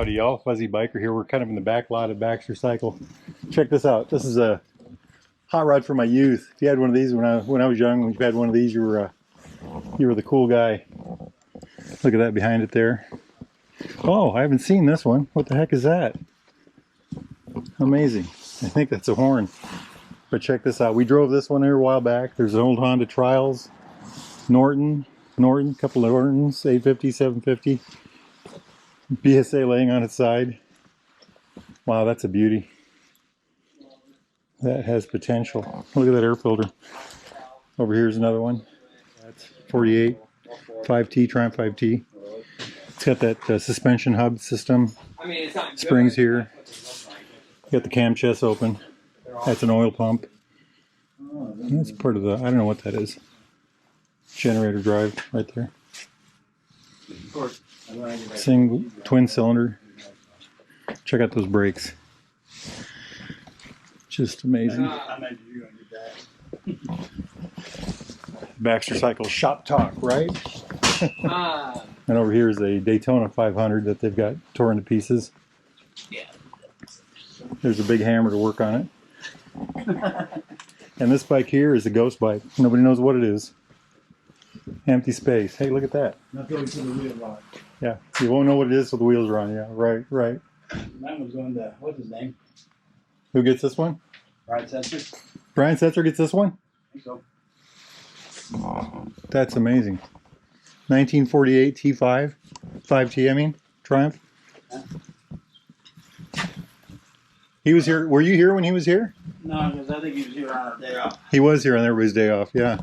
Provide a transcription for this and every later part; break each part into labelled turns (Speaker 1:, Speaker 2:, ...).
Speaker 1: Howdy y'all, Fuzzy Biker here. We're kind of in the back lot of Baxter Cycle. Check this out. This is a hot rod for my youth. If you had one of these when I was young, when you had one of these, you were the cool guy. Look at that behind it there. Oh, I haven't seen this one. What the heck is that? Amazing. I think that's a horn. But check this out. We drove this one there a while back. There's an old Honda Trials, Norton, couple of Nortons, 850, 750. BSA laying on its side. Wow, that's a beauty. That has potential. Look at that air filter. Over here's another one. That's 48, 5T, Triumph 5T. It's got that suspension hub system. Springs here. Got the cam chest open. That's an oil pump. That's part of the, I don't know what that is. Generator drive right there. Single twin cylinder. Check out those brakes. Just amazing. Baxter Cycle shop talk, right? And over here is a Daytona 500 that they've got torn to pieces. There's a big hammer to work on it. And this bike here is a ghost bike. Nobody knows what it is. Empty space. Hey, look at that.
Speaker 2: Not going to the wheel line.
Speaker 1: Yeah, you won't know what it is till the wheels are on. Yeah, right.
Speaker 2: That one's going to, what's his name?
Speaker 1: Who gets this one?
Speaker 2: Brian Setzer.
Speaker 1: Brian Setzer gets this one?
Speaker 2: I think so.
Speaker 1: That's amazing. 1948 T5. 5T, I mean. Triumph. He was here. Were you here when he was here?
Speaker 2: No, because I think he was here on a day off.
Speaker 1: He was here on everybody's day off, yeah.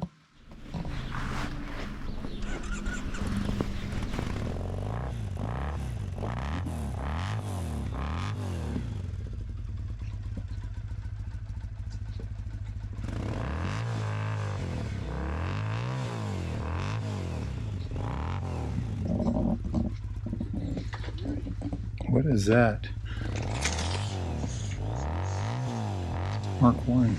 Speaker 1: What is that? Mark 1.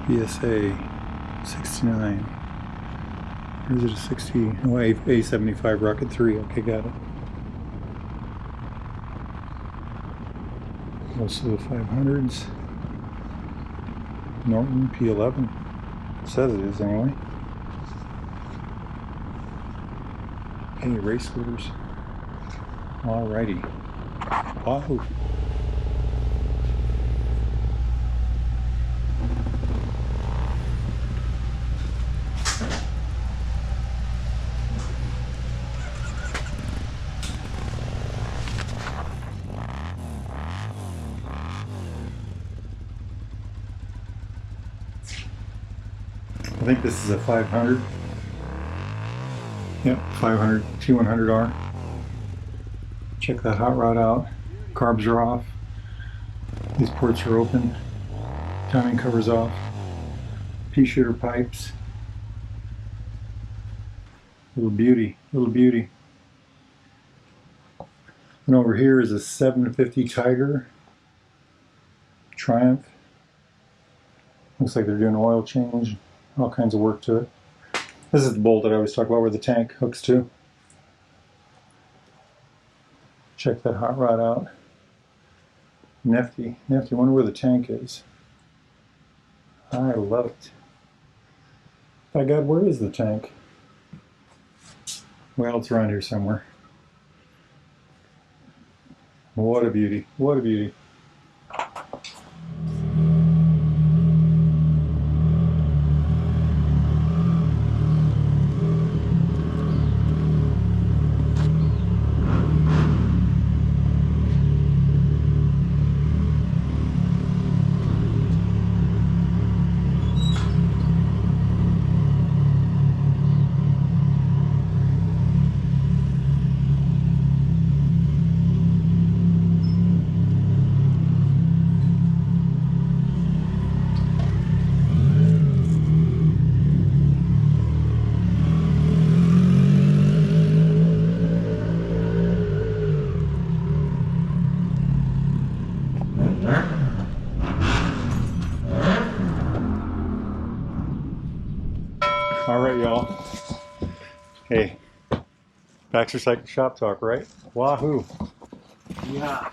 Speaker 1: BSA 69. Or is it a 60? Oh, A75 Rocket 3. Okay, got it. Also the 500s. Norton P11. It says it is anyway. Hey, race scooters. Alrighty. Wahoo. I think this is a 500. Yep, 500, T100R. Check that hot rod out. Carbs are off. These ports are open. Timing covers off. Pea-shooter pipes. Little beauty, little beauty. And over here is a 750 Tiger. Triumph. Looks like they're doing an oil change. All kinds of work to it. This is the bolt that I always talk about where the tank hooks to. Check that hot rod out. Nifty. Nifty. Wonder where the tank is. I love it. By God, where is the tank? Well, it's around here somewhere. What a beauty. What a beauty. All right, y'all. Hey, Baxter Cycle Shop Talk, right? Wahoo!
Speaker 2: Yeah.